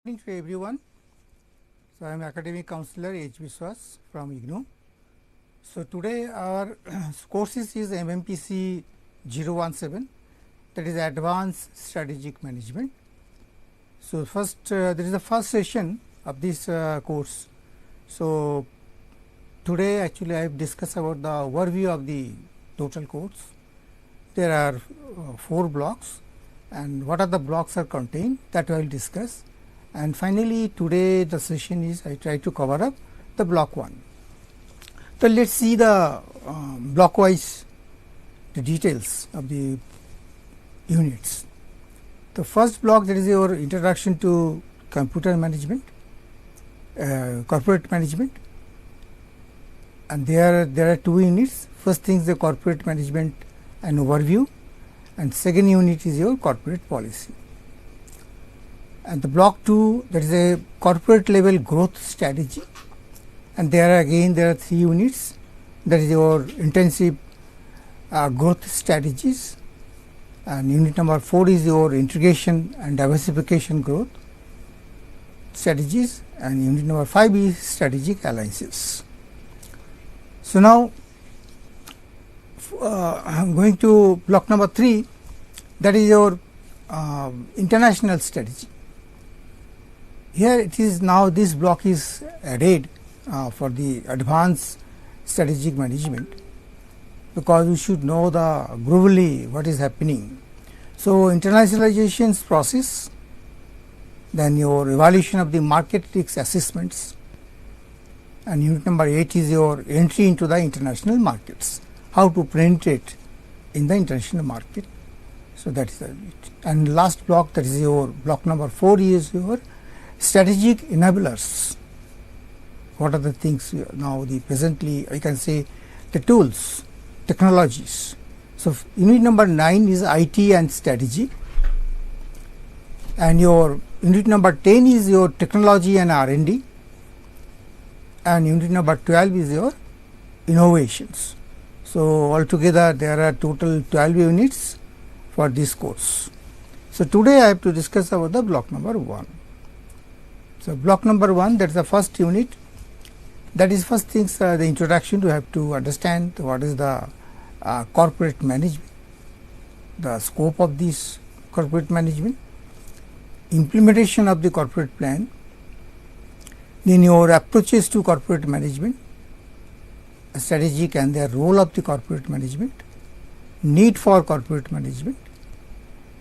Good evening to everyone. So, I am academic counselor H. Biswas from IGNOU. So, today our courses is MMPC 017, that is Advanced Strategic Management. So, first there is the first session of this course. So, today actually I have discussed about the overview of the total course. There are 4 blocks, and what are the blocks are contained, that I will discuss. And finally, today the session is I try to cover up the block 1. So, let us see the block wise the details of the units. The first block, that is your introduction to computer management, corporate management, and there are 2 units. First thing is the corporate management and overview, and second unit is your corporate policy. And the block 2, that is a corporate level growth strategy, and there are 3 units, that is your intensive growth strategies, and unit number 4 is your integration and diversification growth strategies, and unit number 5 is strategic alliances. So, now I am going to block number 3, that is your international strategy. Here it is now this block is added for the advanced strategic management, because we should know the globally what is happening. So, internationalizations process, then your evaluation of the market risk assessments, and unit number 8 is your entry into the international markets, how to penetrate in the international market. So, that is the unit. And last block, that is your block number 4 is your strategic enablers. What are the things now the presently I can say the tools, technologies. So, unit number 9 is IT and strategy, and your unit number 10 is your technology and R&D, and unit number 12 is your innovations. So, altogether there are total 12 units for this course. So, today I have to discuss about the block number 1. So, block number 1, that is the first unit, that is first things the introduction. You have to understand what is the corporate management, the scope of this corporate management, implementation of the corporate plan, then your approaches to corporate management, strategic and their role of the corporate management, need for corporate management,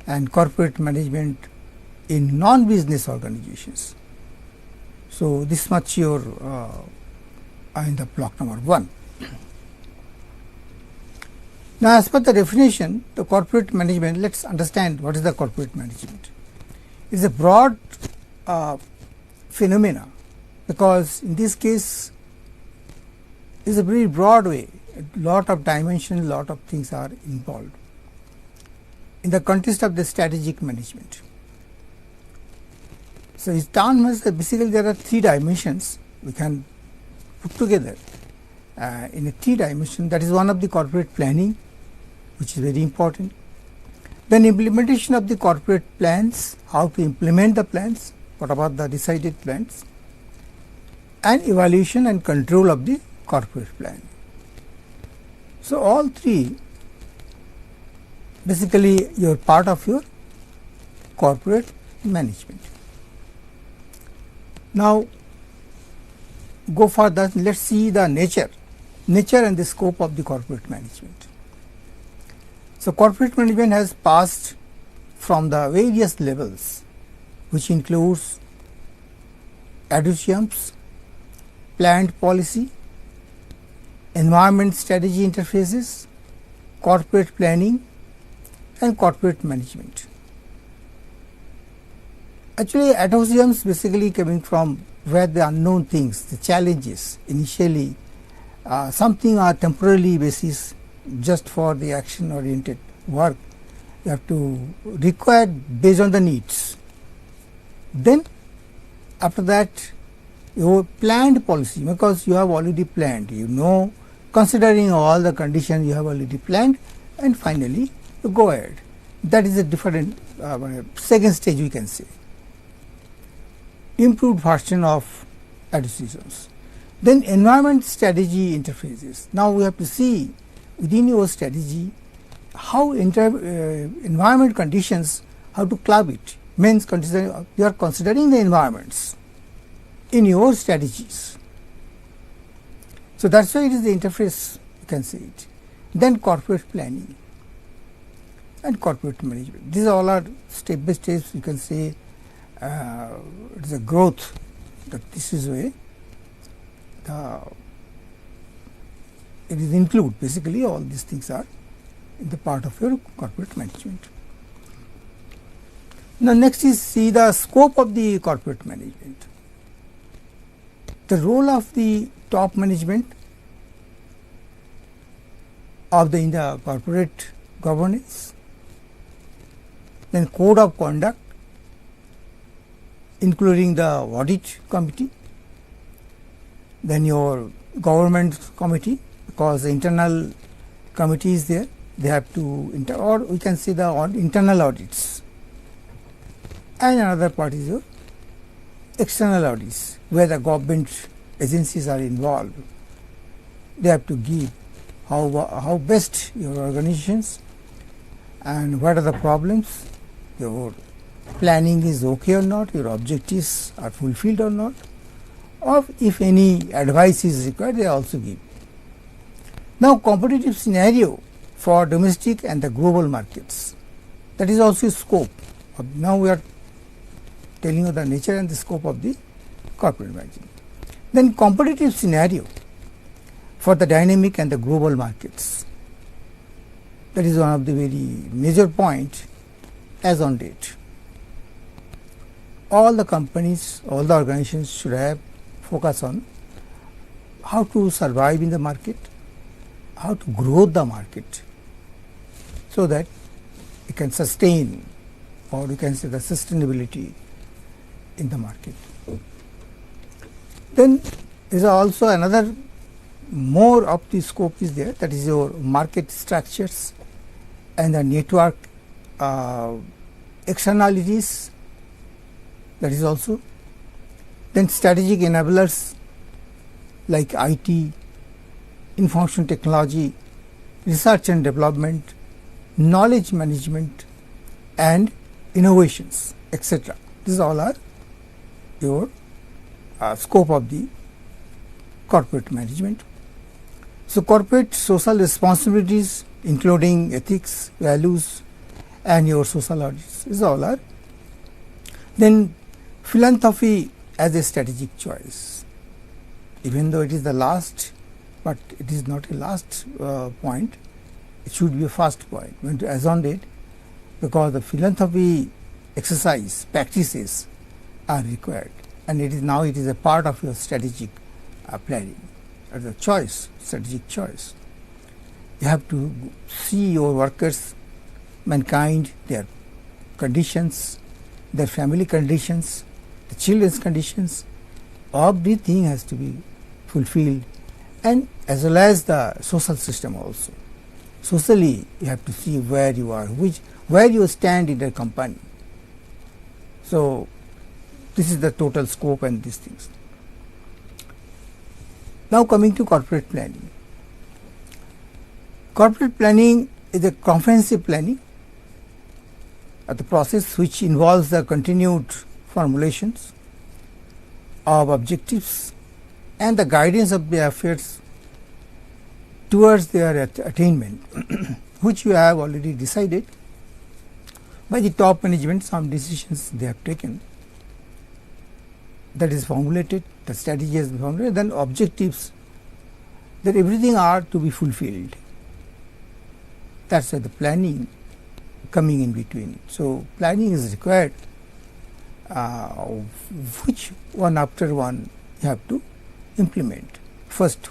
and corporate management in non-business organizations. So, this much your in the block number 1. Now, as per the definition, the corporate management, let us understand what is the corporate management. It is a broad phenomena, because in this case it is a very broad way, a lot of dimensions, lot of things are involved in the context of the strategic management. So, its term is basically there are 3 dimensions we can put together in a 3 dimension. That is one of the corporate planning, which is very important. Then implementation of the corporate plans, how to implement the plans, what about the decided plans, and evaluation and control of the corporate plan. So, all 3 basically your part of your corporate management. Now, go further, let us see the nature and the scope of the corporate management. So, corporate management has passed from the various levels, which includes adouciums, planned policy, environment strategy interfaces, corporate planning, and corporate management. Actually, adouciums basically coming from where the unknown things, the challenges initially, something are temporarily basis just for the action oriented work, you have to require based on the needs. Then after that your planned policy, because you have already planned, you know, considering all the conditions you have already planned, and finally you go ahead. That is a different second stage we can say. improved version of decisions. Then environment strategy interfaces. Now we have to see within your strategy how environment conditions, how to club it. Means you are considering the environments in your strategies. So that's why it is the interface, you can say it. Then corporate planning and corporate management. These all are step by steps, you can say it is a growth, that this is way it is include basically all these things are in the part of your corporate management. Now next is see the scope of the corporate management. The role of the top management of the in the corporate governance, then code of conduct including the audit committee, then your government committee, because the internal committee is there, they have to or we can say the internal audits, and another part is your external audits where the government agencies are involved. They have to give how best your organizations and what are the problems, your planning is okay or not, your objectives are fulfilled or not, or if any advice is required they also give. Now competitive scenario for domestic and the global markets, that is also scope. Now we are telling you the nature and the scope of the corporate management. Then competitive scenario for the dynamic and the global markets, that is one of the very major point as on date. All the companies, all the organizations should have focus on how to survive in the market, how to grow the market, so that it can sustain, or you can say the sustainability in the market. Then there is also another more of the scope is there, that is your market structures and the network externalities, that is also. Then strategic enablers like IT, information technology, research and development, knowledge management and innovations, etc. These all are your scope of the corporate management. So corporate social responsibilities including ethics, values and your social audits, these all are. Then philanthropy as a strategic choice, even though it is the last, but it is not a last point, it should be a first point when to as on date, because the philanthropy exercise practices are required, and it is now it is a part of your strategic planning as a choice, strategic choice. You have to see your workers, mankind, their conditions, their family conditions, the children's conditions, everything has to be fulfilled, and as well as the social system also. Socially, you have to see where you are, where you stand in the company. So this is the total scope and these things. Now coming to corporate planning. Corporate planning is a comprehensive planning of the process which involves the continued formulations of objectives and the guidance of the affairs towards their attainment, which you have already decided by the top management. Some decisions they have taken, that is formulated, the strategy has been formulated, then objectives, that everything are to be fulfilled. That's why the planning coming in between. So planning is required, which one after one you have to implement. First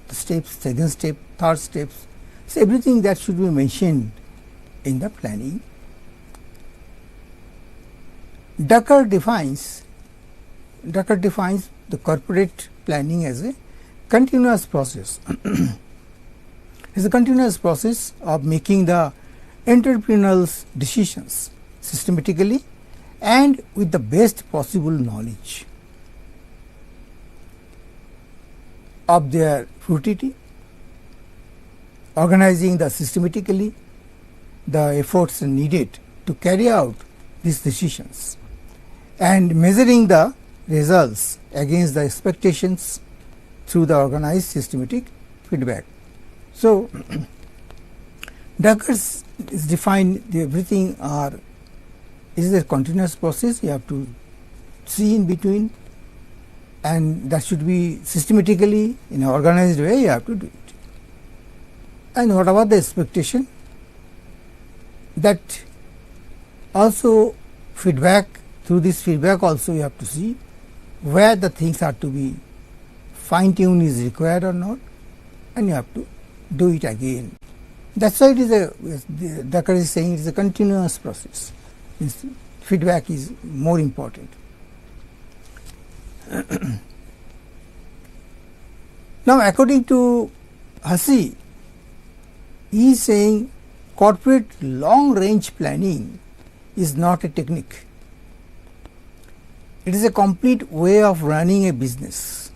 the steps, second step, third steps. So everything that should be mentioned in the planning. Ducker defines the corporate planning as a continuous process. It's a continuous process of making the entrepreneurial decisions systematically and with the best possible knowledge of their futility, organizing the systematically the efforts needed to carry out these decisions and measuring the results against the expectations through the organized systematic feedback. So, Druckers is defined everything is a continuous process. You have to see in between, and that should be systematically in an organized way. You have to do it. And what about the expectation? That also feedback, through this feedback also you have to see where the things are to be fine tuned is required or not, and you have to do it again. That's why it is Drucker is saying it is a continuous process. Feedback is more important. Now, according to Hussey, he is saying corporate long range planning is not a technique. It is a complete way of running a business.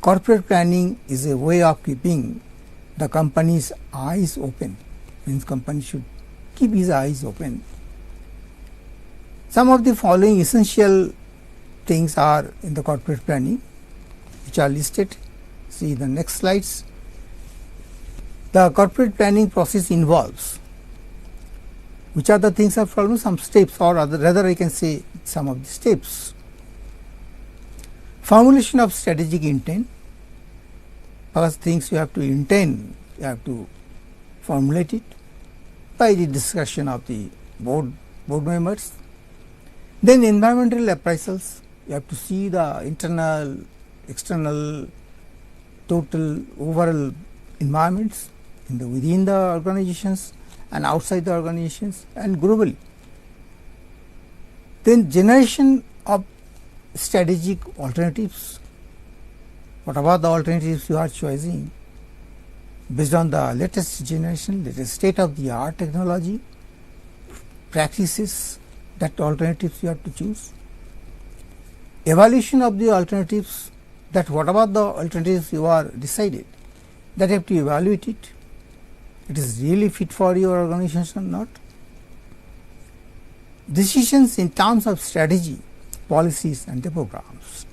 Corporate planning is a way of keeping the company's eyes open. Means company should keep his eyes open. Some of the following essential things are in the corporate planning, which are listed. See the next slides. The corporate planning process involves, which are the things are following, some steps, or rather I can say some of the steps. Formulation of strategic intent. First things you have to intend, you have to formulate it by the discussion of the board members. Then environmental appraisals, you have to see the internal, external, total overall environments within the organizations and outside the organizations and globally. Then generation of strategic alternatives. What about the alternatives you are choosing? Based on the latest generation, latest state of the art technology, practices, that alternatives you have to choose. Evaluation of the alternatives, that what about the alternatives you are decided, that you have to evaluate it. It is really fit for your organization or not. Decisions in terms of strategy, policies and the programs.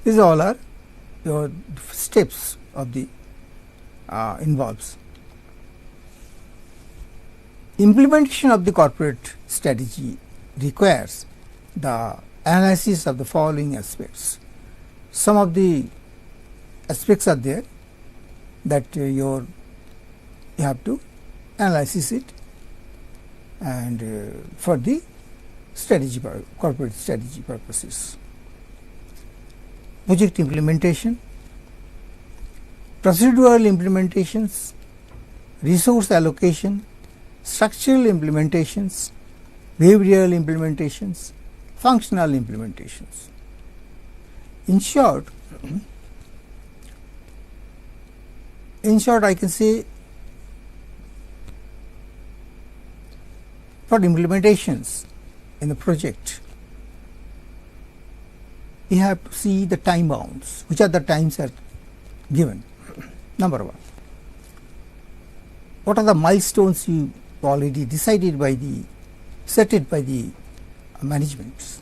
These all are your steps of the involves. Implementation of the corporate strategy requires the analysis of the following aspects. Some of the aspects are there that you have to analyze it, and for the corporate strategy purposes. Project implementation, procedural implementations, resource allocation, structural implementations, behavioral implementations, functional implementations. In short, I can say for implementations in the project, you have to see the time bounds, which are the times are given. Number one, what are the milestones you already decided by the, set by the management,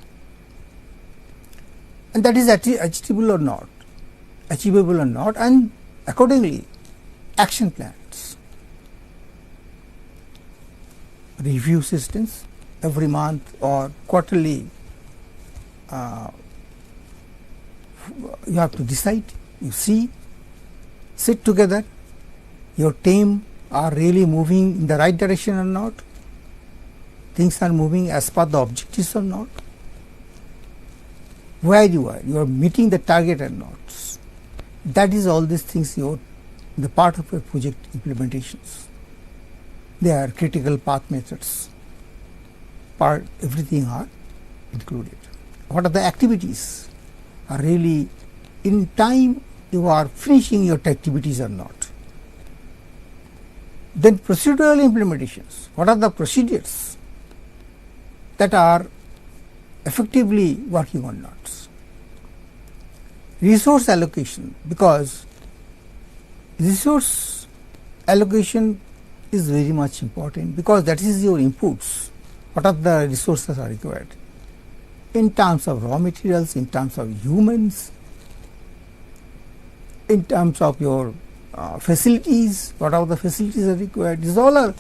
and that is achievable or not, and accordingly action plans, review systems every month or quarterly. You have to decide, you see, sit together, your team are really moving in the right direction or not, things are moving as per the objectives or not, where you are meeting the target or not. That is all these things the part of your project implementations. They are critical path methods. Everything are included. What are the activities? Are really in time you are finishing your activities or not. Then procedural implementations. What are the procedures that are effectively working or not? Resource allocation, because resource allocation is very much important, because that is your inputs. What are the resources are required in terms of raw materials, in terms of humans, in terms of your facilities, what are the facilities are required. These all are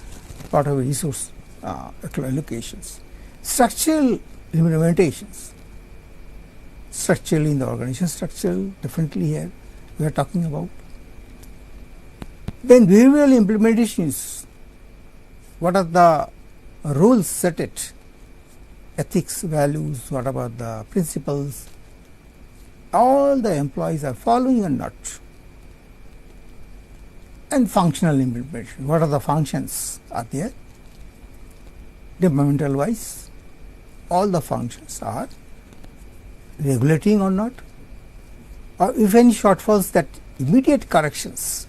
part of resource allocations. Structural implementations, structurally in the organization structure, definitely here we are talking about. Then behavioral implementations, what are the rules set it, ethics, values, what about the principles, all the employees are following or not. And functional implementation, what are the functions are there, departmental wise, all the functions are regulating or not, or if any shortfalls, that immediate corrections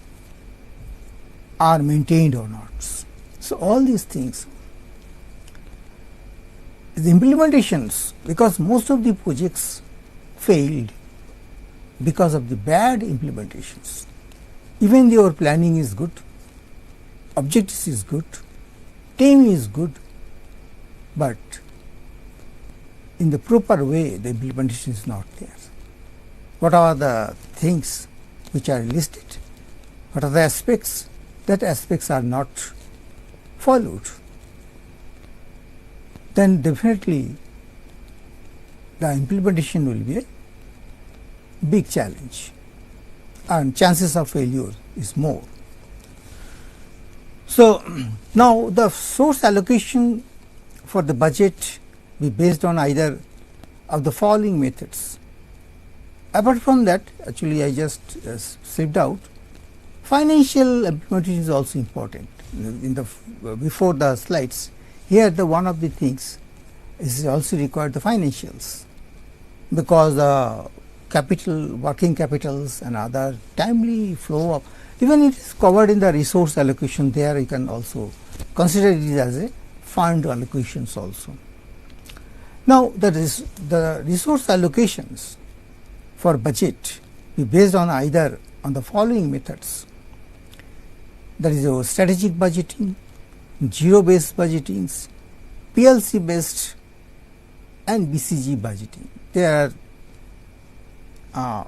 are maintained or not. So, all these things, the implementations, because most of the projects failed because of the bad implementations. Even your planning is good, objectives is good, team is good, but in the proper way the implementation is not there. What are the things which are listed? What are the aspects? That aspects are not followed. Then definitely the implementation will be a big challenge and chances of failure is more. So, now the source allocation for the budget be based on either of the following methods. Apart from that, actually I just stripped out, financial implementation is also important. In the before the slides, here the one of the things is also required the financials, because the capital, working capitals and other timely flow of, even it is covered in the resource allocation, there you can also consider it as a fund allocations also. Now, the resource allocations for budget be based on either on the following methods. That is your strategic budgeting, zero based budgetings, PLC based and BCG budgeting. There are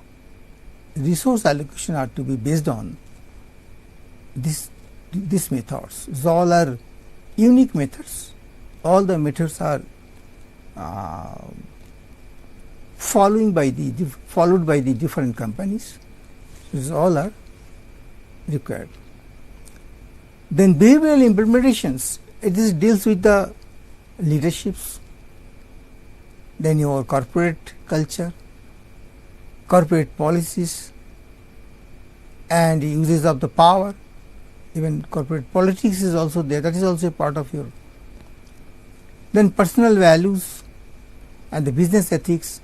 resource allocation are to be based on these methods. These all are unique methods. All the methods are followed by the different companies. These all are required. Then behavioral implementations, it deals with the leaderships, then your corporate culture, corporate policies and uses of the power, even corporate politics is also there, that is also a part of your. Then personal values and the business ethics,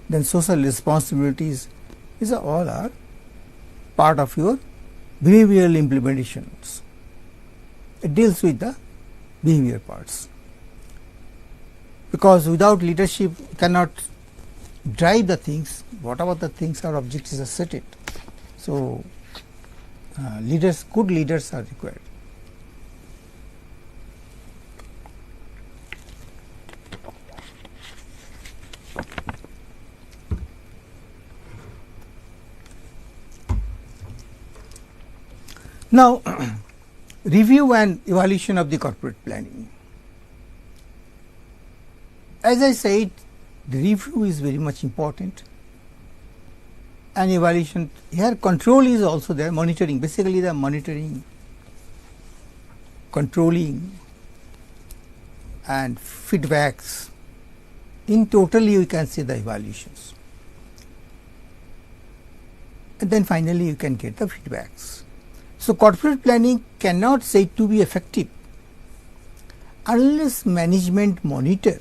then social responsibilities, these all are part of your behavioral implementations. It deals with the behavior parts, because without leadership cannot drive the things, whatever the things are objectives are set it. So, good leaders are required. Now, review and evaluation of the corporate planning. As I said, the review is very much important, and evaluation, here control is also there, monitoring, basically the monitoring, controlling and feedbacks. In totally you can see the evaluations, and then finally you can get the feedbacks. So, corporate planning cannot say to be effective unless management monitor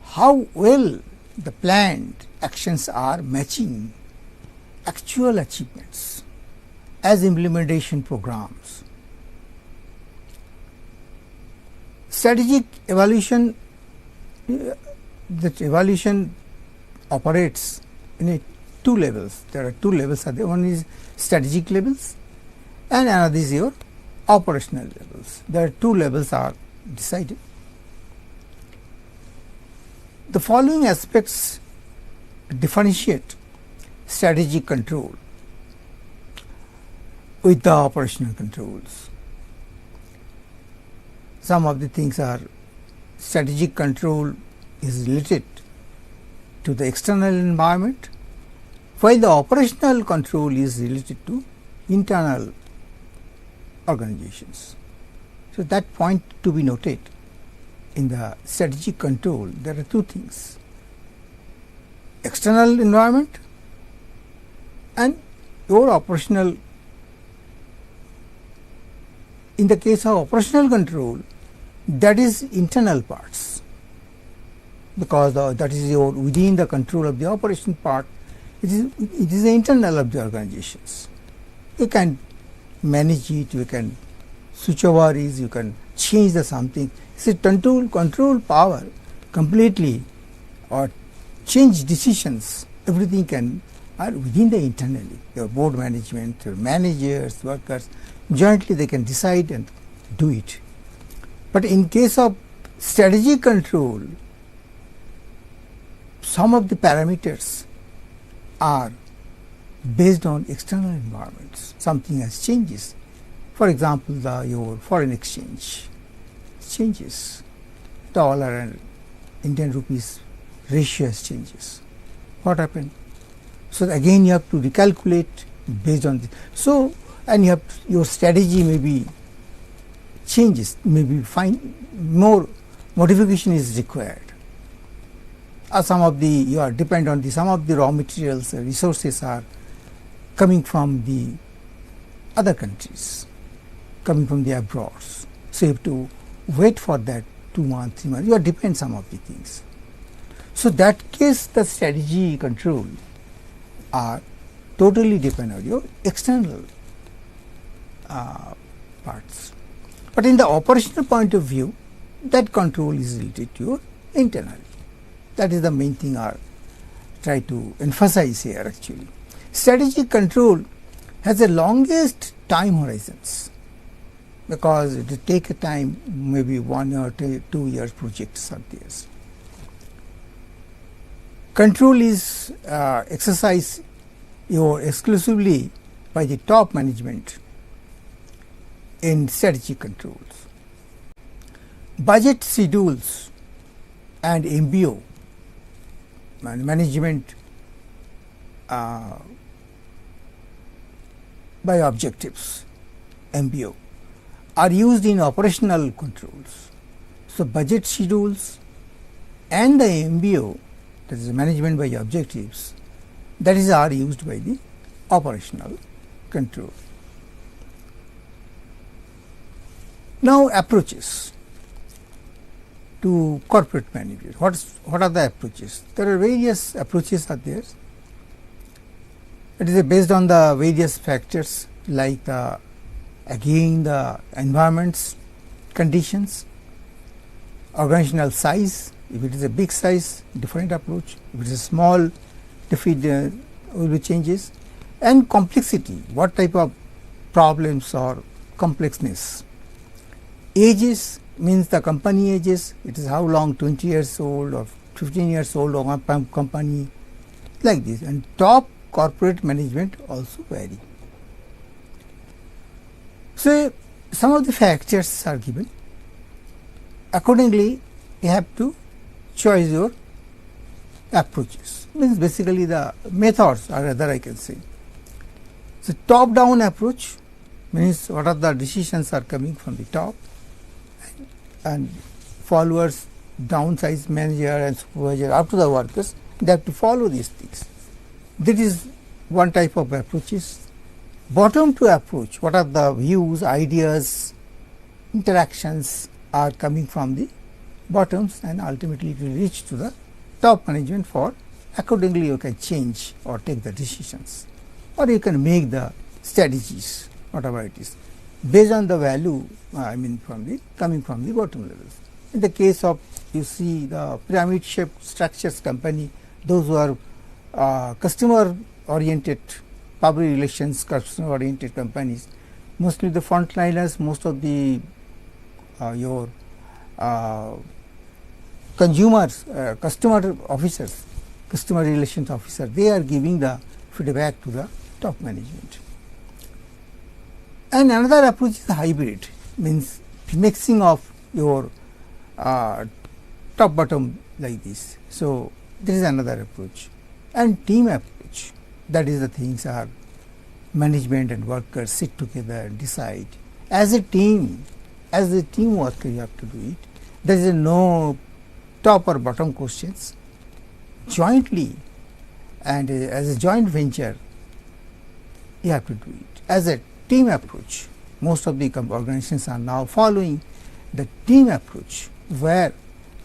how well the planned actions are matching actual achievements as implementation programs strategic evaluation, that evaluation operates in two levels. There are two levels. One is strategic levels and another is your operational levels. There are two levels are decided. The following aspects differentiate strategic control with the operational controls. Some of the things are strategic control is related to the external environment, while the operational control is related to internal organizations. So, that point to be noted. In the strategic control, there are two things: external environment and your operational. In the case of operational control, that is internal parts, because that is your within the control of the operation part. It is the internal of the organizations. You can manage it, you can switch over it, you can change the something. It's a control power completely, or change decisions. Everything can are within the internally. Your board management, your managers, workers, jointly they can decide and do it. But in case of strategic control, some of the parameters are based on external environments. Something has changes. For example, your foreign exchange changes. Dollar and Indian rupees ratio changes. What happened? So again you have to recalculate based on this. So, and you have your strategy maybe changes, maybe find more modification is required. Some of the you are depend on the some of the raw materials resources are coming from the other countries, coming from the abroad. So you have to wait for that 2 months, 3 months. You are depend some of the things. So that case, the strategy control are totally depend on your external parts. But in the operational point of view, that control is related to your internal. That is the main thing I try to emphasize here actually. Strategic control has the longest time horizons, because it will take a time, maybe 1 or 2 years projects are there. Control is exercised exclusively by the top management in strategic controls. Budget schedules and MBO, management by objectives, MBO, are used in operational controls. So budget schedules and the MBO, that is management by objectives, that is are used by the operational control. Now approaches to corporate management. What are the approaches? There are various approaches are there. It is based on the various factors like again the environments, conditions, organizational size. If it is a big size, different approach. If it is a small, there will be changes. And complexity, what type of problems or complexness. Ages means the company ages, it is how long, 20 years old or 15 years old or company, like this. And top corporate management also vary. So some of the factors are given. Accordingly, you have to choose your approaches. Means basically the methods, or rather I can say. So top-down approach means what are the decisions are coming from the top, and followers, downsize manager and supervisor up to the workers, they have to follow these things. This is one type of approaches. Bottom to approach, what are the views, ideas, interactions are coming from the bottoms, and ultimately it will reach to the top management. For accordingly you can change or take the decisions, or you can make the strategies, whatever it is, based on the value coming from the bottom levels. In the case of, you see, the pyramid shaped structures company, those who are customer oriented, public relations customer oriented companies, mostly the frontliners, most of the your consumers, customer officers, customer relations officer, they are giving the feedback to the top management. And another approach is hybrid, means mixing of your top bottom like this. So, this is another approach. And team approach, that is the things are management and workers sit together and decide. As a team worker you have to do it. There is no top or bottom questions. Jointly and as a joint venture you have to do it. As a team approach, most of the organizations are now following the team approach, where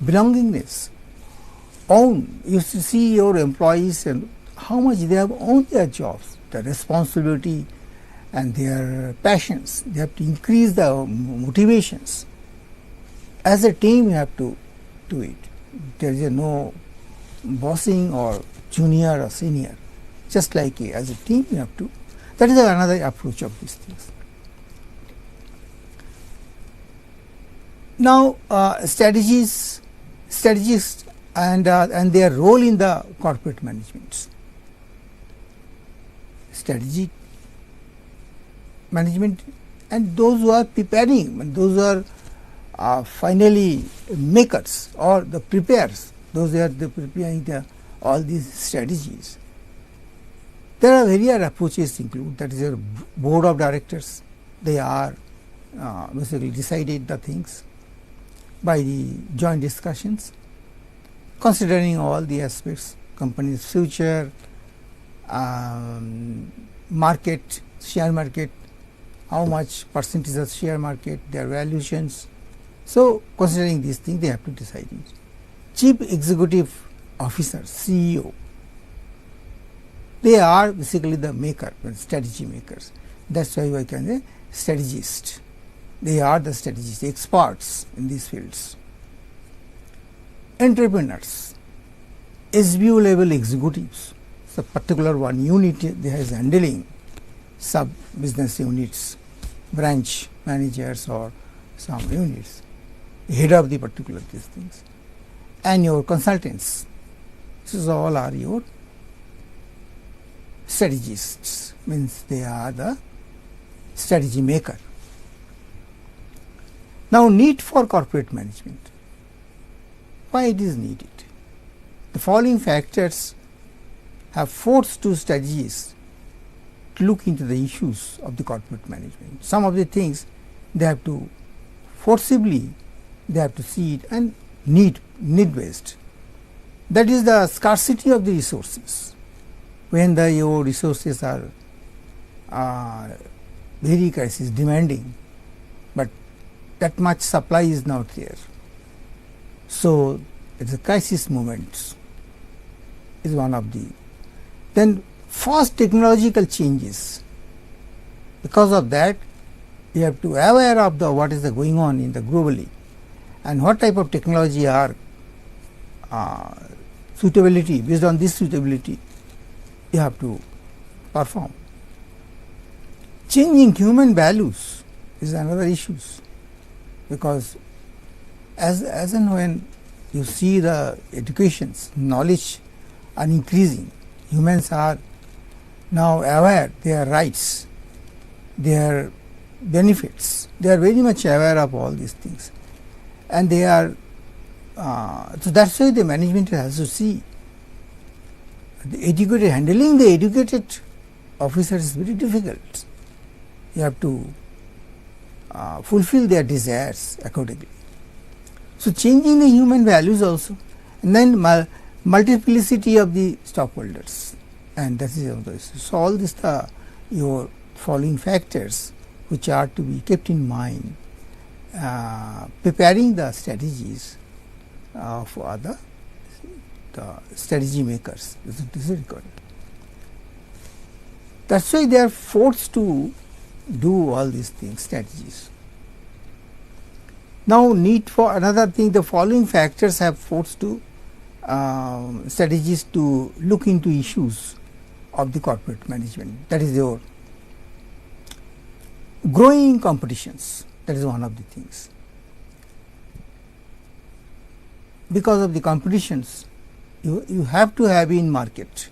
belongingness, you see your employees and how much they have owned their jobs, the responsibility and their passions. They have to increase the motivations. As a team you have to do it. There is no bossing or junior or senior, just like as a team you have to. That is another approach of these things. Now, strategists and their role in the corporate management. Strategy management and those who are preparing, and those who are finally makers or the preparers, those who are preparing all these strategies. There are various approaches include, that is your board of directors. They are basically decided the things by the joint discussions, considering all the aspects, company's future, market, share market, how much percentage of share market, their valuations. So, considering these things, they have to decide it. Chief Executive Officer, CEO, they are basically the maker, strategy makers. That is why I can say strategist. They are the strategists, experts in these fields. Entrepreneurs, SBO level executives, so particular one unit they is handling sub business units, branch managers or some units, head of the particular these things. And your consultants, this is all are your strategists, means they are the strategy maker. Now, need for corporate management. Why it is needed? The following factors have forced two strategists to look into the issues of the corporate management. Some of the things they have to forcibly, they have to see it, and need based. That is the scarcity of the resources. When your resources are very crisis demanding, but that much supply is not there. So, it is a crisis moment is one of the. Then fast technological changes. Because of that, you have to aware of the what is the going on in the globally, and what type of technology are suitability. Based on this suitability, you have to perform. Changing human values is another issue, because as and when you see the educations, knowledge are increasing, humans are now aware their rights, their benefits, they are very much aware of all these things, and they are so that is why the management has to see the educated, handling the educated officers is very difficult. You have to fulfill their desires accordingly. So, changing the human values also, and then multiplicity of the stockholders, and that is another issue. So, all this your following factors which are to be kept in mind preparing the strategies for the strategy makers. This is required. That is why they are forced to do all these things, strategies. Now, need for another thing, the following factors have forced to strategies to look into issues of the corporate management. That is your growing competitions. That is one of the things. Because of the competitions, you have to have in market,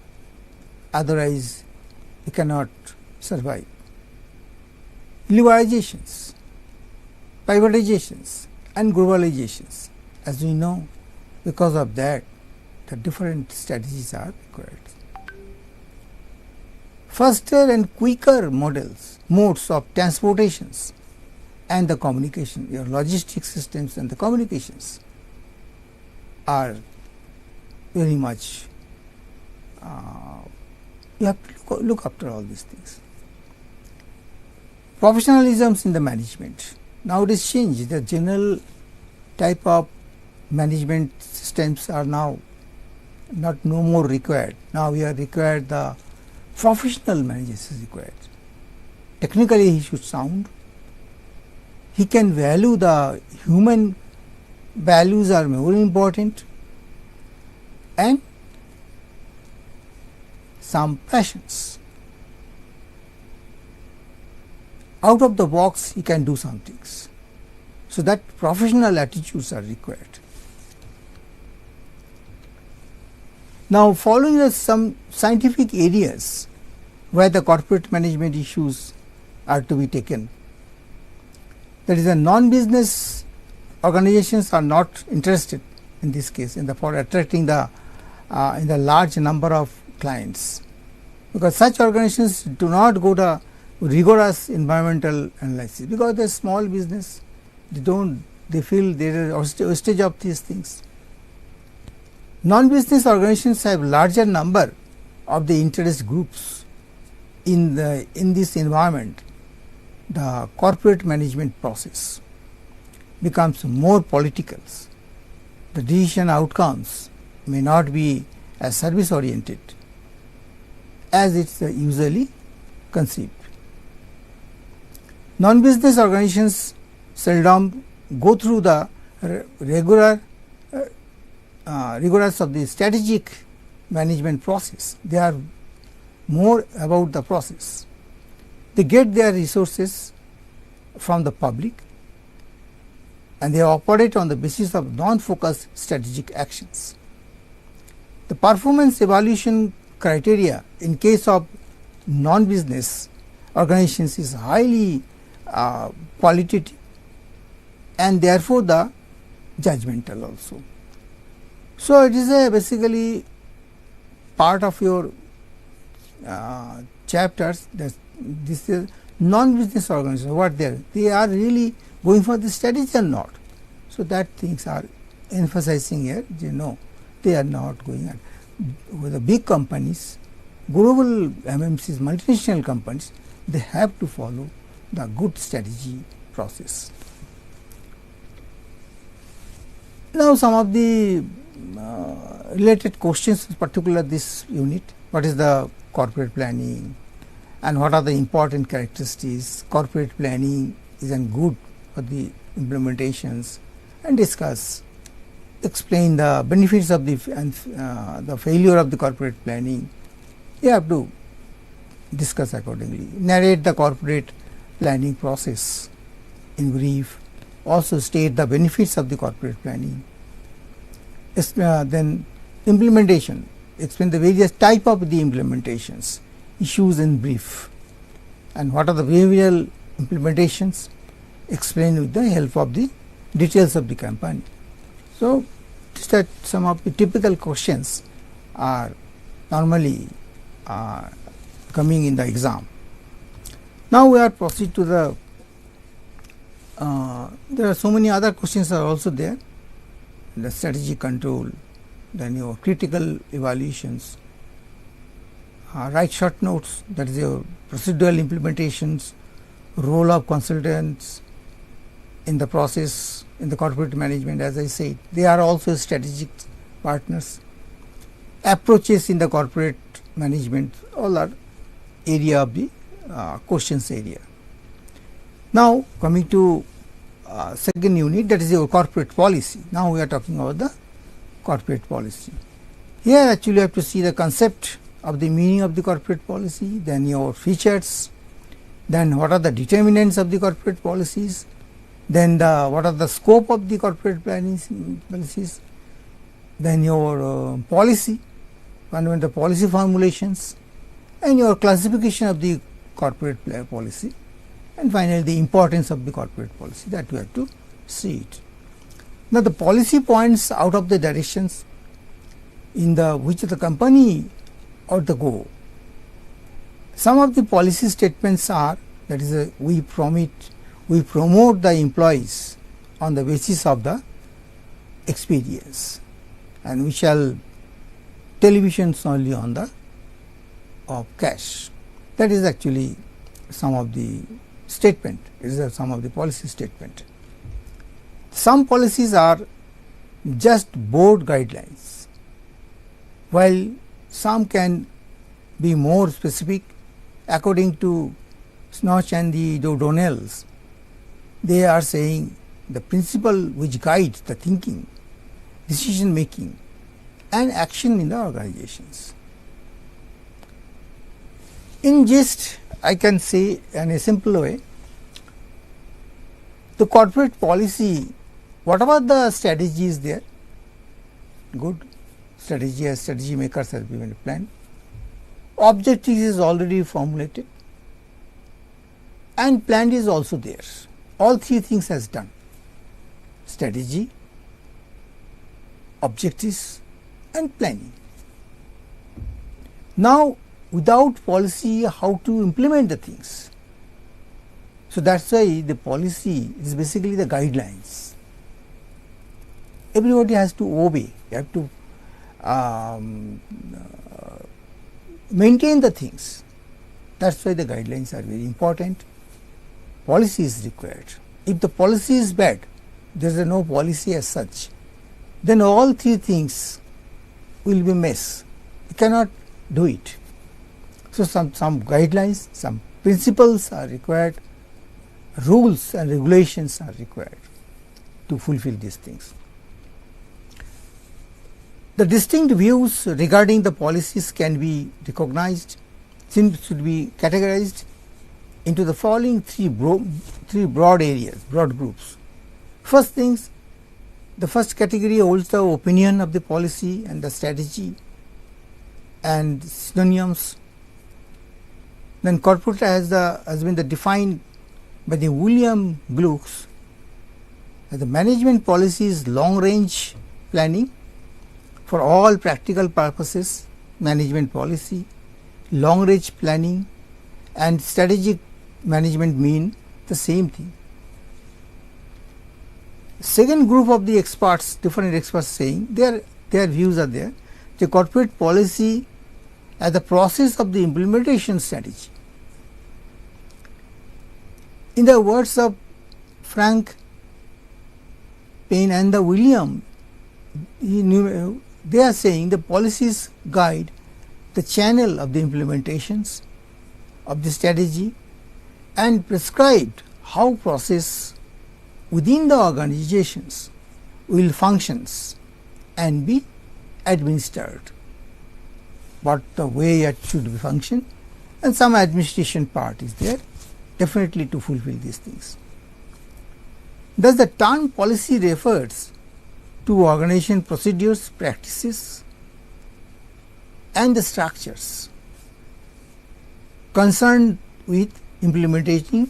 otherwise you cannot survive. Liberalizations, privatizations and globalizations. As we know, because of that, the different strategies are required. Faster and quicker modes of transportations and the communication, your logistics systems and the communications are very much, you have to look after all these things. Professionalisms in the management. Now it is changed. The general type of management systems are now no more required. Now we are required, the professional managers is required. Technically he should sound. He can value the human values are more important, and some passions. Out of the box he can do some things. So that professional attitudes are required. Now, following some scientific areas where the corporate management issues are to be taken. That is, the non-business organizations are not interested in this case for attracting the in the large number of clients, because such organizations do not go to rigorous environmental analysis, because they are small business, they feel there is a stage of these things. Non-business organizations have larger number of the interest groups in this environment. The corporate management process becomes more political. The decision outcomes may not be as service oriented as it's usually conceived. Non-business organizations seldom go through the rigorous of the strategic management process. They are more about the process. They get their resources from the public and they operate on the basis of non-focused strategic actions. The performance evaluation criteria in case of non-business organizations is highly qualitative and therefore the judgmental also. So it is basically part of your chapters that this is non-business organizations, what they are really going for the strategy or not. So that things are emphasizing here, they are not going on. With the big companies, global MNCs, multinational companies, they have to follow the good strategy process. Now some of the related questions, particularly this unit, what is the corporate planning and what are the important characteristics. Corporate planning is good for the implementations, and discuss, explain the benefits of the failure of the corporate planning. You have to discuss accordingly. Narrate the corporate planning process in brief. Also state the benefits of the corporate planning. Then implementation, explain the various type of the implementations, issues in brief, and what are the behavioral implementations, explain with the help of the details of the company. So some of the typical questions are normally coming in the exam. Now we are proceed to the there are so many other questions are also there. The strategy control, then your critical evaluations, write short notes, that is your procedural implementations, role of consultants in the process in the corporate management. As I said, they are also strategic partners. Approaches in the corporate management, all are area of the questions area. Now coming to second unit, that is your corporate policy. Now we are talking about the corporate policy. Here actually you have to see the concept of the meaning of the corporate policy, then your features, then what are the determinants of the corporate policies, then what are the scope of the corporate policies, then your policy, fundamental policy formulations, and your classification of the corporate policy, and finally the importance of the corporate policy, that you have to see it. Now the policy points out of the directions in the which the company ought to go. Some of the policy statements are, that is we promote the employees on the basis of the experience, and we shall televisions only on the cash. That is actually some of the statement, is some of the policy statement. Some policies are just board guidelines, while some can be more specific. According to Snotch and the Donnells, they are saying the principle which guides the thinking, decision making and action in the organizations. In gist, I can say in a simple way, the corporate policy, whatever the strategy is there, good strategy as strategy makers have given a plan, objectives is already formulated and plan is also there. All three things has done: strategy, objectives and planning. Now without policy, how to implement the things? So that's why the policy is basically the guidelines. Everybody has to obey, you have to maintain the things. That's why the guidelines are very important. Policy is required. If the policy is bad, there is no policy as such, then all three things will be mess. You cannot do it. So some guidelines, some principles are required, rules and regulations are required to fulfill these things. The distinct views regarding the policies can be recognized, should be categorized into the following three broad areas, broad groups. First things, the first category holds the opinion of the policy and the strategy and synonyms. Then corporate has been defined by the William Glucks as the management policy is long range planning for all practical purposes. Management policy, long range planning and strategic management mean the same thing. Second group of the experts, different experts saying their views are there. The corporate policy as the process of the implementation strategy. In the words of Frank Payne and the William, they are saying the policies guide the channel of the implementations of the strategy and prescribed how process within the organizations will functions and be administered, what the way it should be function, and some administration part is there definitely to fulfill these things. Thus the term policy refers to organization procedures, practices and the structures concerned with implementing,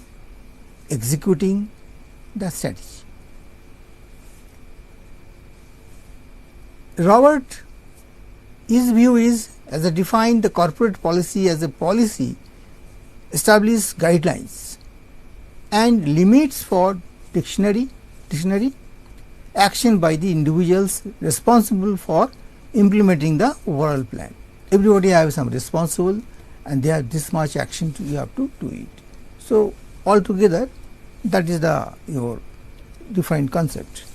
executing the strategy. Robert, his view is, as a defined the corporate policy as a policy establish guidelines and limits for dictionary action by the individuals responsible for implementing the overall plan. Everybody has some responsible and they have this much action you have to do it. So altogether that is your defined concept.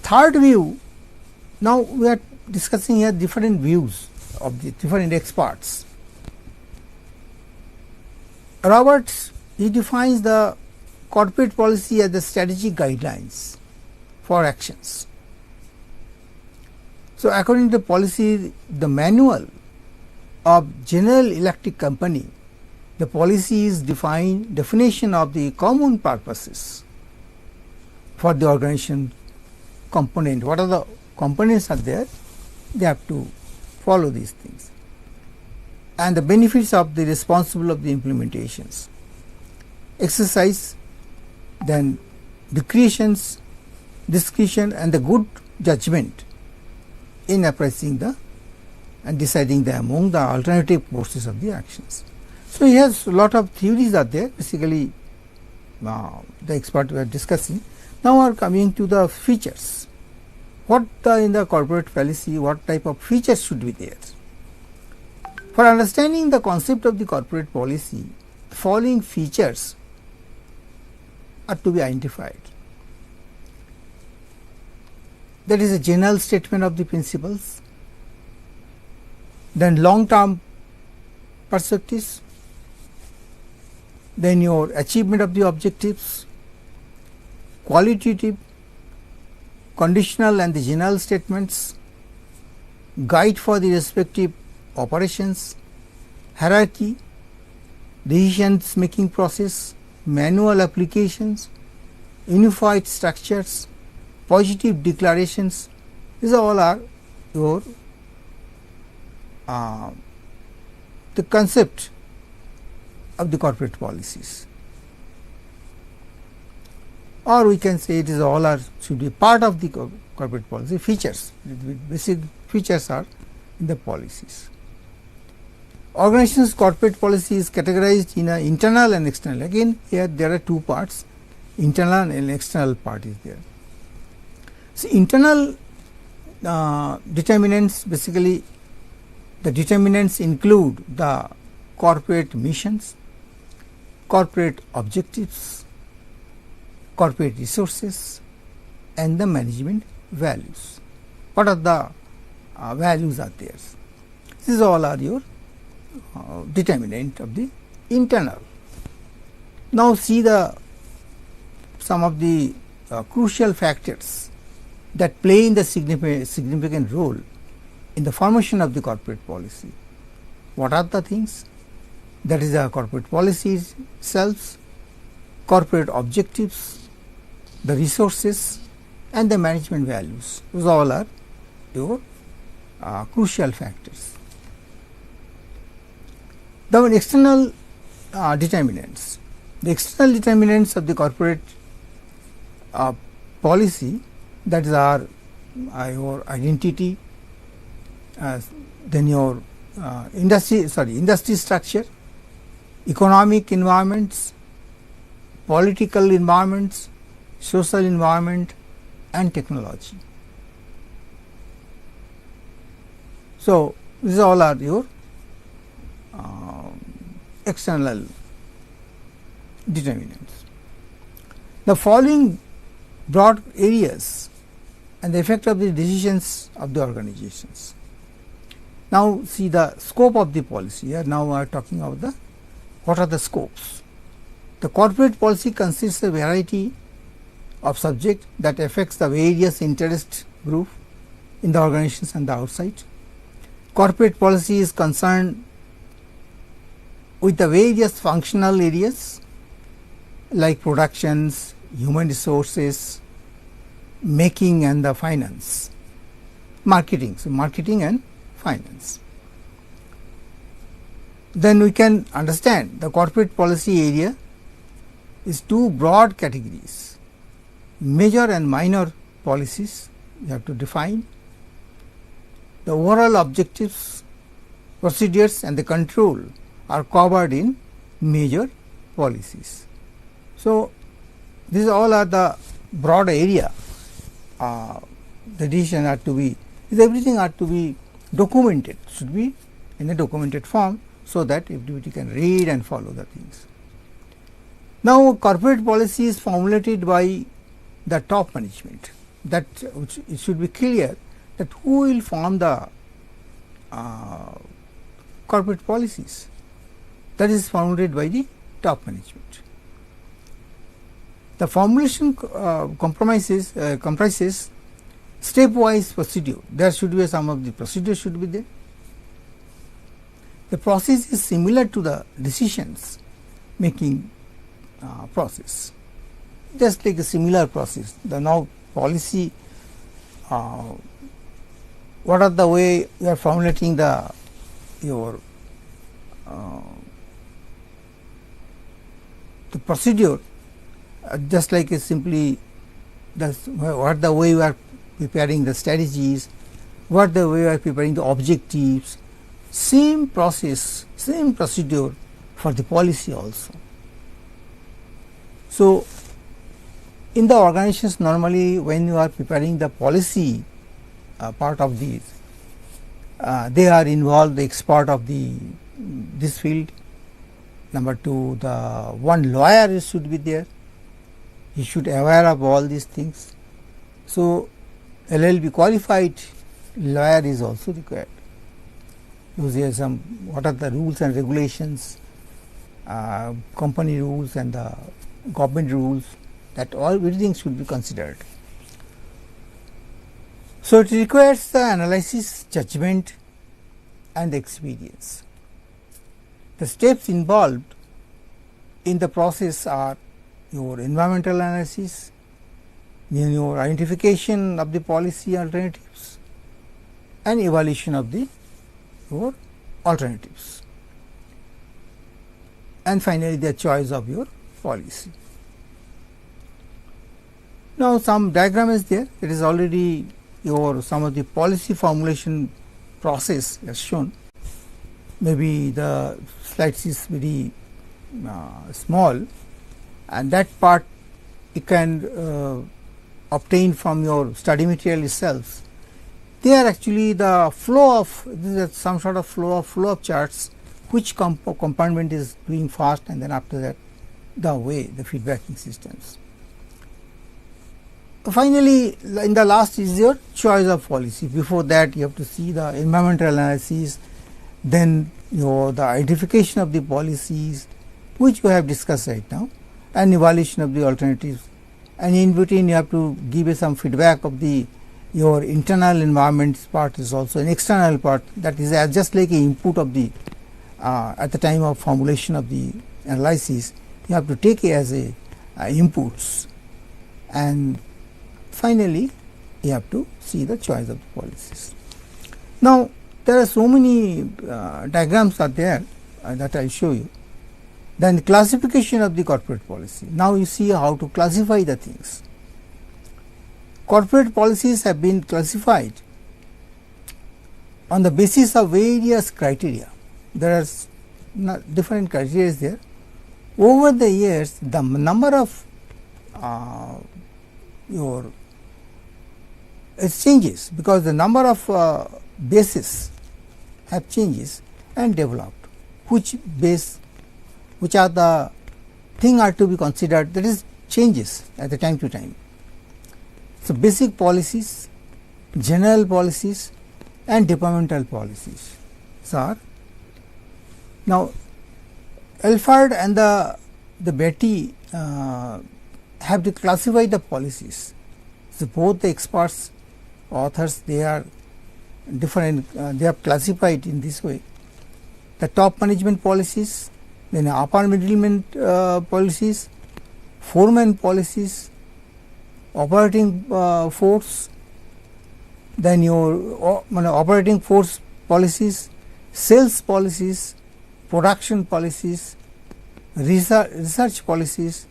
Third view, now we are discussing here different views of the different experts. Roberts, he defines the corporate policy as the strategic guidelines for actions. So, according to the policy, the manual of General Electric Company, the policy is definition of the common purposes for the organization component. What are the components are there? They have to follow these things, and the benefits of the responsible of the implementations, exercise, then discretion and the good judgment in appraising the and deciding the among the alternative courses of the actions. So, he has a lot of theories are there, basically the expert we are discussing. Now, are coming to the features. What in the corporate policy, what type of features should be there? For understanding the concept of the corporate policy, the following features are to be identified. That is a general statement of the principles, then long term perspectives, then your achievement of the objectives, qualitative, conditional and the general statements, guide for the respective operations, hierarchy, decisions making process, manual applications, unified structures, positive declarations. These all are your the concept of the corporate policies, or we can say it is all are should be part of the corporate policy features. The basic features are in the policies. Organization's corporate policy is categorized in an internal and external. Again, here there are two parts, internal and external part is there. So, internal determinants, basically the determinants include the corporate missions, corporate objectives, corporate resources and the management values. What are the values are there? These all are your determinant of the internal. Now, see the some of the crucial factors that play in the significant role in the formation of the corporate policy. What are the things? That is the corporate policies itself, corporate objectives, the resources and the management values. Those all are your crucial factors. The external determinants. The external determinants of the corporate policy, that is your identity, then your industry structure, economic environments, political environments, social environment and technology. So, these all are your external determinants. The following broad areas and the effect of the decisions of the organizations. Now, see the scope of the policy. Here now we are talking about the what are the scopes. The corporate policy consists of a variety of subjects that affects the various interest group in the organizations and the outside. Corporate policy is concerned with the various functional areas like productions, human resources, making and the finance, marketing. So, marketing and finance. Then we can understand the corporate policy area is two broad categories, major and minor policies you have to define. The overall objectives, procedures and the control are covered in major policies. So, these all are the broad area. The decision are to be, everything are to be documented, should be in a documented form, so that everybody can read and follow the things. Now, corporate policy is formulated by the top management, that it should be clear that who will form the corporate policies, that is formulated by the top management. The formulation comprises stepwise procedure. There should be some of the procedure should be there. The process is similar to the decisions making process, just like a similar process. The now policy, what are the way you are formulating the your the procedure, just like a simply what the way you are preparing the strategies, what the way you are preparing the objectives. Same process, same procedure for the policy also. So, in the organizations normally when you are preparing the policy part of these, they are involved, the expert of this field. Number 2, the one lawyer should be there. He should be aware of all these things. So, LLB qualified lawyer is also required. There some what are the rules and regulations, company rules and the government rules, that all everything should be considered. So, it requires the analysis, judgment and experience. The steps involved in the process are your environmental analysis, your identification of the policy alternatives and evaluation of the your alternatives, and finally the choice of your policy. Now, some diagram is there. It is already your some of the policy formulation process as shown. Maybe the slides is very small, and that part you can obtain from your study material itself. They are actually the flow of, this is some sort of flow of charts, which compartment is doing fast, and then after that the way the feedbacking systems. Finally, in the last is your choice of policy. Before that you have to see the environmental analysis, then the identification of the policies which we have discussed right now, and evaluation of the alternatives, and in between you have to give some feedback of your internal environment part is also an external part, that is just like an input of the at the time of formulation of the analysis, you have to take it as a inputs, and finally you have to see the choice of the policies. Now, there are so many diagrams are there that I will show you. Then the classification of the corporate policy. Now, you see how to classify the things. Corporate policies have been classified on the basis of various criteria. There are different criteria there. Over the years, the number of it changes, because the number of bases have changes and developed, which are the thing are to be considered, that is changes at the time to time. So, basic policies, general policies and departmental policies. So, now Alford and the Betty have to classify the policies. So, both the experts, authors, they are different, they have classified in this way. The top management policies, then upper management policies, foreman policies, operating force, then your operating force policies, sales policies, production policies, research policies,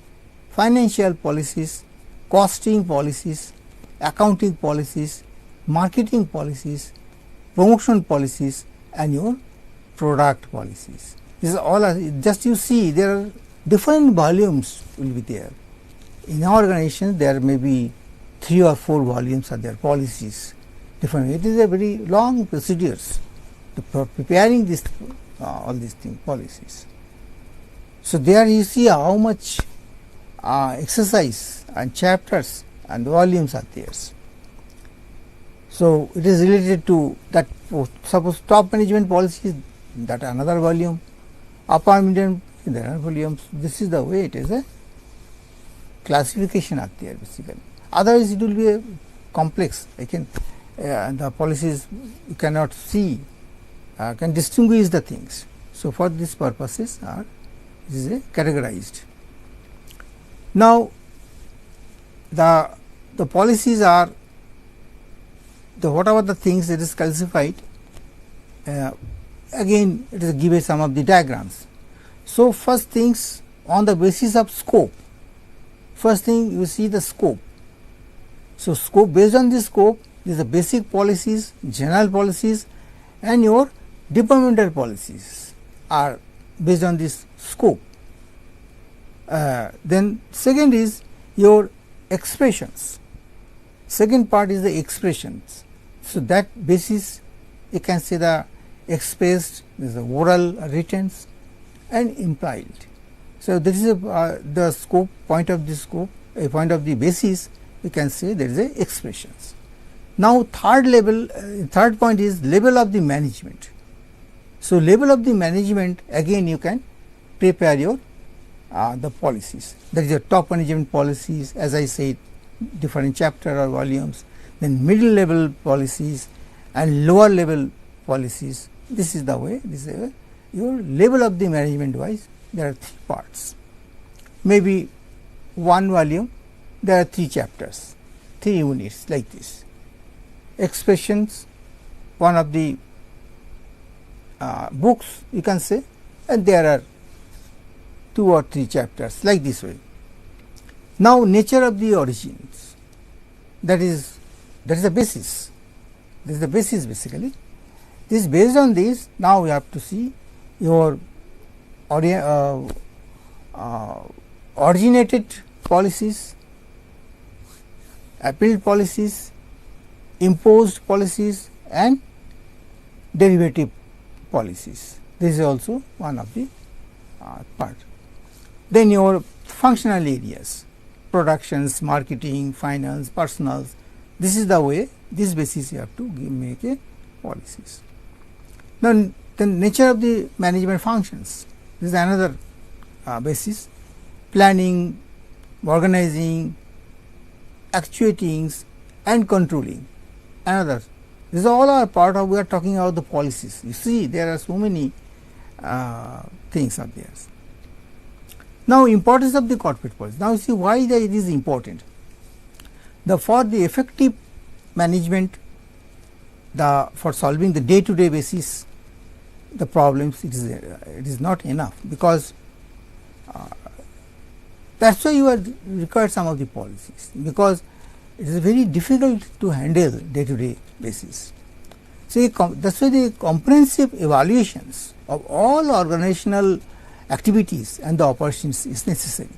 financial policies, costing policies, accounting policies, marketing policies, promotion policies and your product policies. This is all just you see there are different volumes will be there. In our organization there may be 3 or 4 volumes are there, policies different. It is a very long procedures to preparing this all these things, policies. So, there you see how much exercise and chapters and volumes are there. So, it is related to that. Suppose top management policies, that another volume, upper management there are volumes. This is the way it is classification are there basically. Otherwise, it will be a complex. The policies you cannot see, can distinguish the things. So, for these purposes this is a categorized. Now, the policies are whatever the things that is classified. Again, it is given some of the diagrams. So, first things on the basis of scope. First thing you see the scope. So, scope, based on this scope, these are basic policies, general policies, and your departmental policies are based on this scope. Then second is your expressions. Second part is the expressions. So, that basis you can say the expressed, there is the oral, written, and implied. So, this is the scope, point of the scope, a point of the basis, you can say there is a expressions. Now, third point is level of the management. So, level of the management, again you can prepare your the policies. That is your top management policies, as I said, different chapter or volumes, then middle level policies and lower level policies. This is the way, this is your level of the management wise. There are 3 parts, maybe one volume, there are 3 chapters, 3 units like this. Expressions, one of the books you can say, and there are 2 or 3 chapters like this way. Now, nature of the origins, that is the basis. This is the basis basically. This based on this, now we have to see your originated policies, appealed policies, imposed policies, and derivative policies. This is also one of the part. Then your functional areas, productions, marketing, finance, personals. This is the way, this basis you have to make a policies. Now, the nature of the management functions, this is another basis. Planning, organizing, actuating, and controlling, another. These all are part of, we are talking about the policies. You see, there are so many things are there. Now, importance of the corporate policy. Now, see why it is important. For the effective management, for solving the day-to-day basis, the problems, it is not enough, because that is why you are required some of the policies, because it is very difficult to handle day-to-day basis. So, that is why the comprehensive evaluations of all organizational activities and the operations is necessary.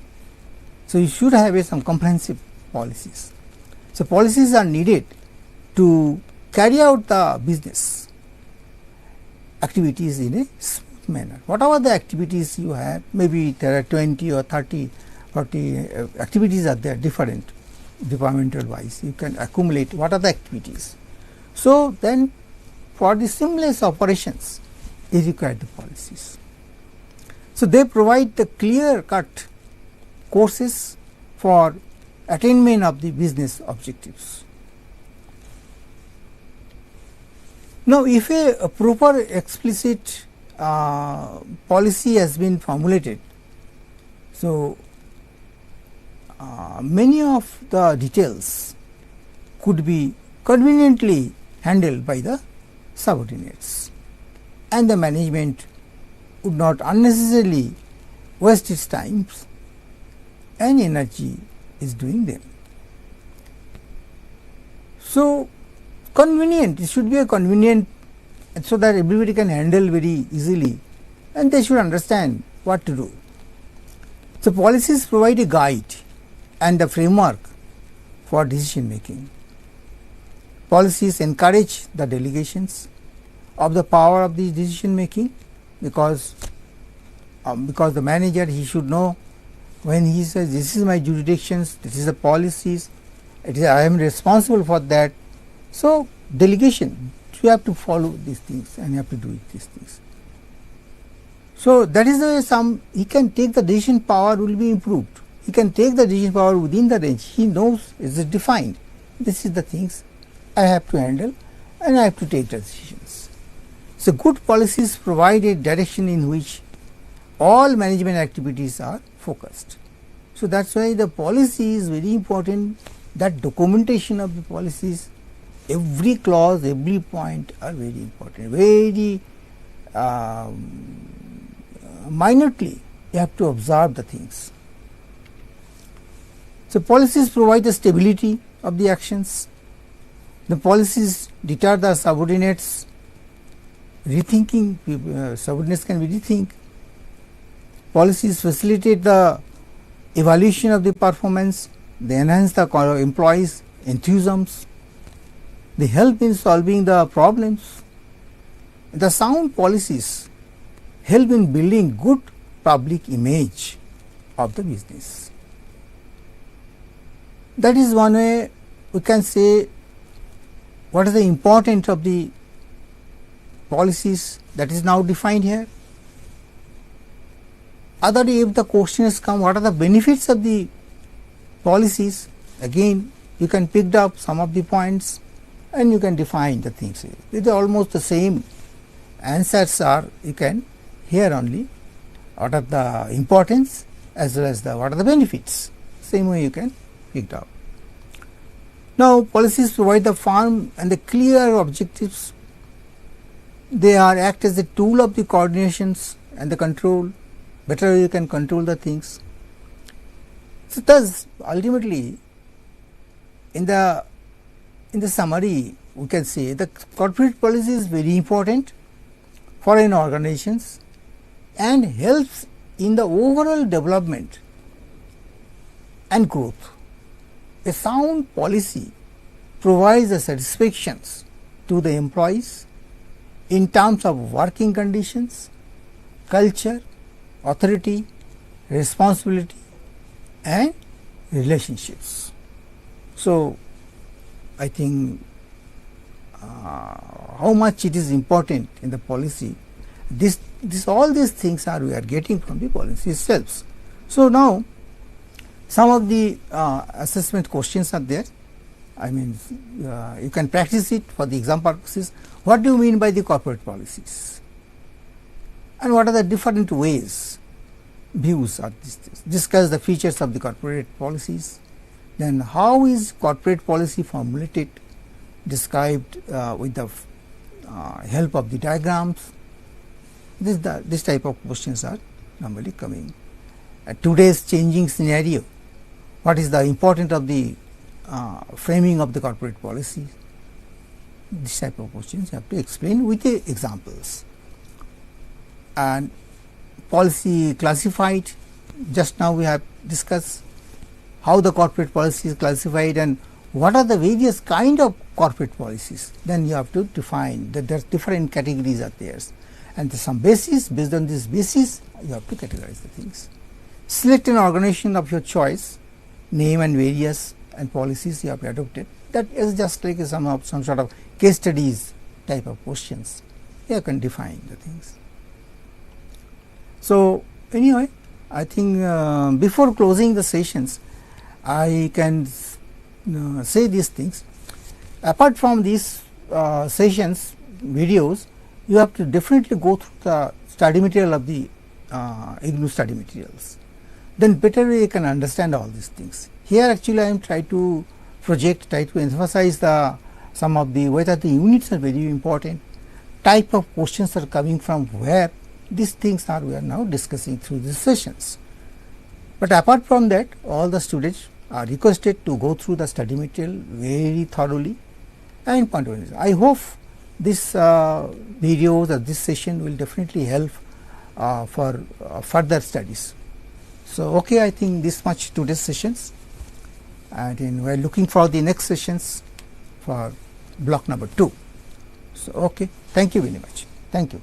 So, you should have some comprehensive policies. So, policies are needed to carry out the business activities in a smooth manner. Whatever the activities you have, maybe there are 20 or 30, 40 activities are there, different departmental wise, you can accumulate what are the activities. So, then for the seamless operations is required the policies. So, they provide the clear cut courses for attainment of the business objectives. Now, if a proper explicit policy has been formulated, so many of the details could be conveniently handled by the subordinates, and the management would not unnecessarily waste its time and energy is doing them. So, convenient, it should be a convenient, so that everybody can handle very easily, and they should understand what to do. So, policies provide a guide and the framework for decision making. Policies encourage the delegations of the power of the decision making, because the manager, he should know when he says this is my jurisdictions, this is the policies, I am responsible for that. So, delegation, you have to follow these things and you have to do these things. So, that is the way he can take the decision power will be improved. he can take the decision power within the range. He knows it is defined. This is the things I have to handle and I have to take the decisions. So, good policies provide a direction in which all management activities are focused. So, that is why the policy is very important, that documentation of the policies, every clause, every point are very important, very minutely you have to observe the things. So, policies provide the stability of the actions, the policies deter the subordinates, rethinking, subordinates can be rethink, policies facilitate the evaluation of the performance, they enhance the employees' enthusiasm, they help in solving the problems. The sound policies help in building good public image of the business. That is one way we can say what is the importance of the policies that is now defined here. Other if the questions come, what are the benefits of the policies, again you can pick up some of the points and you can define the things. It is almost the same answers are you can here only what are the importance as well as the what are the benefits, same way you can pick up. Now, policies provide the firm and the clear objectives. They are act as a tool of the coordinations and the control, better you can control the things. So, thus ultimately in the summary we can say the corporate policy is very important for an organizations and helps in the overall development and growth. A sound policy provides the satisfactions to the employees in terms of working conditions, culture, authority, responsibility and relationships. So, I think how much it is important in the policy, all these things are we are getting from the policy itself. So, now some of the assessment questions are there. I mean you can practice it for the exam purposes. What do you mean by the corporate policies and what are the different ways views are these things. Discuss the features of the corporate policies, then how is corporate policy formulated, described with the help of the diagrams. This type of questions are normally coming. Today's changing scenario, what is the importance of the framing of the corporate policy, this type of questions you have to explain with the examples. And policy classified, just now we have discussed how the corporate policy is classified and what are the various kind of corporate policies. Then you have to define that there are different categories are there and some basis, based on this basis you have to categorize the things. Select an organization of your choice, name and various and policies you have adopted. That is just like some sort of case studies type of questions. You can define the things. So, anyway, I think before closing the sessions, I can say these things. Apart from these sessions, videos, you have to definitely go through the study material of the IGNOU study materials. Then better you can understand all these things. Here actually I am try to emphasize some of the whether the units are very important, type of questions are coming from where, these things are we are now discussing through these sessions. But apart from that, all the students are requested to go through the study material very thoroughly and point of view. I hope this videos or this session will definitely help for further studies. So, okay, I think this much today's sessions, and we are looking for the next sessions for block number 2. So, okay, thank you very much. Thank you.